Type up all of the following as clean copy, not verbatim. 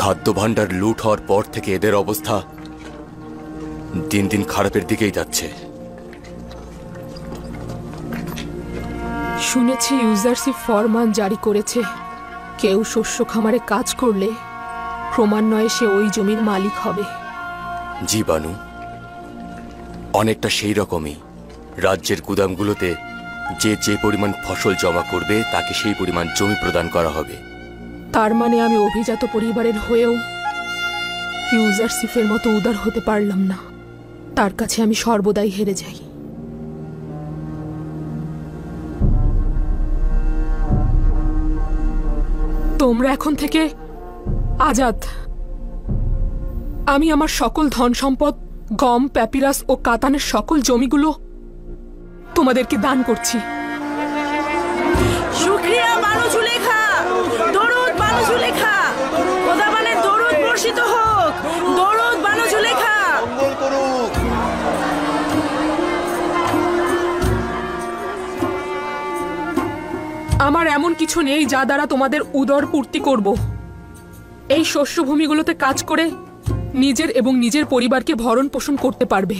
খাদ্য ভাণ্ডার লুট হওয়ার পর থেকে এদের অবস্থা দিন দিন খারাপের দিকেই যাচ্ছে। শুনেছি ইউজারশিপ ফরমান জারি করেছে, কেউ শস্য খামারে কাজ করলে ক্রমান্বয়ে সে ওই জমির মালিক হবে। জি বানু, অনেকটা সেই রকমই। রাজ্যের গুদামগুলোতে যে যে পরিমাণ ফসল জমা করবে তাকে সেই পরিমাণ জমি প্রদান করা হবে। তার মানে আমি অভিজাত পরিবারের হয়েও ইউজারশিপের মতো উদার হতে পারলাম না। তার কাছে আমি সর্বদাই হেরে যাই। তোমরা এখন থেকে আজাদ। আমি আমার সকল ধন সম্পদ, গম, প্যাপিরাস ও কাতানের সকল জমিগুলো তোমাদেরকে দান করছি। শুকরিয়া বানু জুলেখা, দরুদ বানু জুলেখা, খোদাবানের দরুদ বর্ষিত হোক, দরুদ বানু জুলেখা। আমার এমন কিছু নেই যা দ্বারা তোমাদের উদর পূর্তি করব। এই শস্যভূমিগুলোতে কাজ করে নিজের এবং নিজের পরিবারকে ভরণ পোষণ করতে পারবে।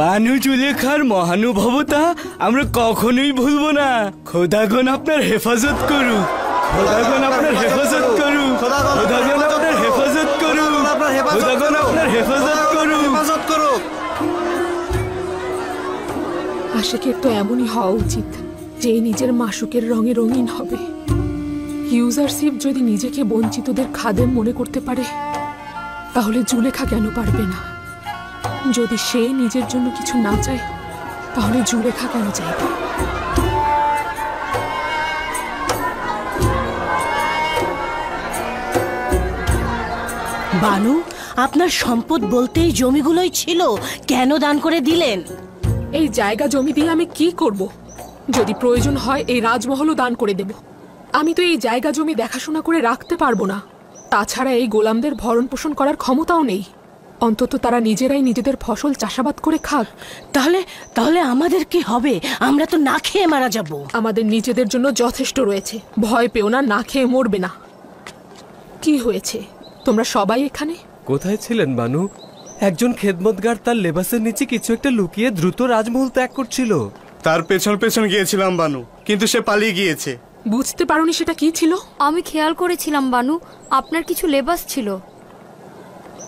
বানু জুলেখার মহানুভবতা আমরা কখনোই ভুলবো না। খোদাগণ আপনার হেফাজত করুক, খোদাগণ আপনার হেফাজত করুক, খোদাগণ আপনার হেফাজত করুক, খোদাগণ আপনার হেফাজত করুক। আশিকের তো এমনই হওয়া উচিত যে নিজের মাশুকের রঙে রঙিন হবে। ইউজারশিপ যদি নিজেকে বঞ্চিতদের খাদেম মনে করতে পারে, তাহলে জুলেখা কেন পারবে না? যদি সে নিজের জন্য কিছু না চায়, তাহলে জুলেখা কেন চাইবে? বানু, আপনার সম্পদ বলতেই জমিগুলোই ছিল, কেন দান করে দিলেন? এই জায়গা জমি দিয়ে আমি কি করব? যদি প্রয়োজন হয় এই রাজমহলও দান করে দেব। আমি তো এই জায়গা জমি দেখাশোনা করে রাখতে পারবো না। তাছাড়া এই গোলামদের ভরণ পোষণ করার ক্ষমতাও নেই। অন্তত তারা নিজেরাই নিজেদের ফসল চাষাবাদ করে খাক। তাহলে আমাদের কি হবে? আমরা তো না খেয়ে মারা যাব। আমাদের নিজেদের জন্য যথেষ্ট রয়েছে, ভয় পেও না, না খেয়ে মরবে না। কি হয়েছে? তোমরা সবাই এখানে? কোথায় ছিলেন বানু? একজন খেদমতগার তার লেবাসের নিচে কিছু একটা লুকিয়ে দ্রুত রাজমহল ত্যাগ করছিল। তার পেছন পেছন গিয়েছিলাম বানু, কিন্তু সে পালিয়ে গিয়েছে। বুঝতে পারোনি সেটা কি ছিল? আমি খেয়াল করেছিলাম বানু, আপনার কিছু লেবাস ছিল।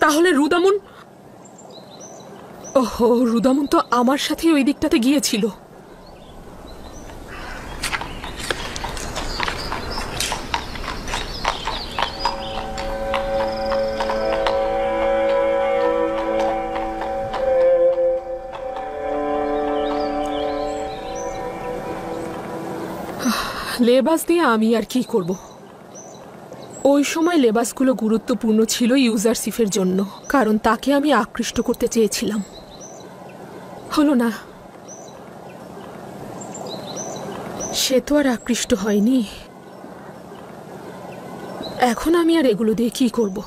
তাহলে রুদামুন? ওহো, রুদামুন তো আমার সাথে ওই দিকটাতে গিয়েছিল। লেবাস দিয়ে আমি আর কি করব? ওই সময় লেবাসগুলো গুরুত্বপূর্ণ ছিল ইউজারশিপের জন্য, কারণ তাকে আমি আকৃষ্ট করতে চেয়েছিলাম। হলো না। সে তো আর আকৃষ্ট হয়নি। এখন আমি আর এগুলো দিয়ে কি করব?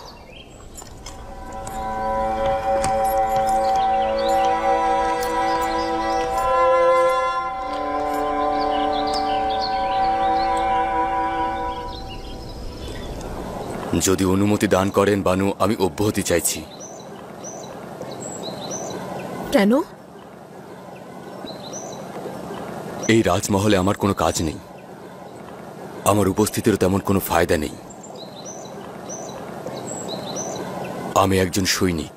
যদি অনুমতি দান করেন বানু, আমি অব্যাহতি চাইছি। কেন? এই রাজমহলে আমার কোনো কাজ নেই, আমার উপস্থিতিরও তেমন কোনো ফায়দা নেই। আমি একজন সৈনিক।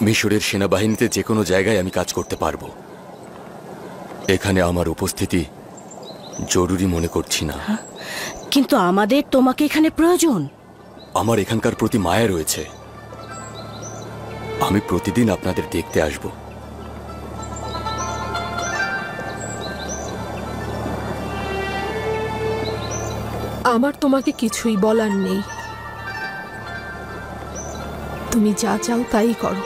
মিশরের সেনাবাহিনীতে যে কোনো জায়গায় আমি কাজ করতে পারবো। এখানে আমার উপস্থিতি জরুরি মনে করছি না। কিন্তু আমাদের তোমাকে এখানে প্রয়োজন। আমার এখানকার প্রতি মায়া রয়েছে। আমি প্রতিদিন আপনাদের দেখতে আসব। আমার তোমাকে কিছুই বলার নেই। তুমি যা চাও তাই করো।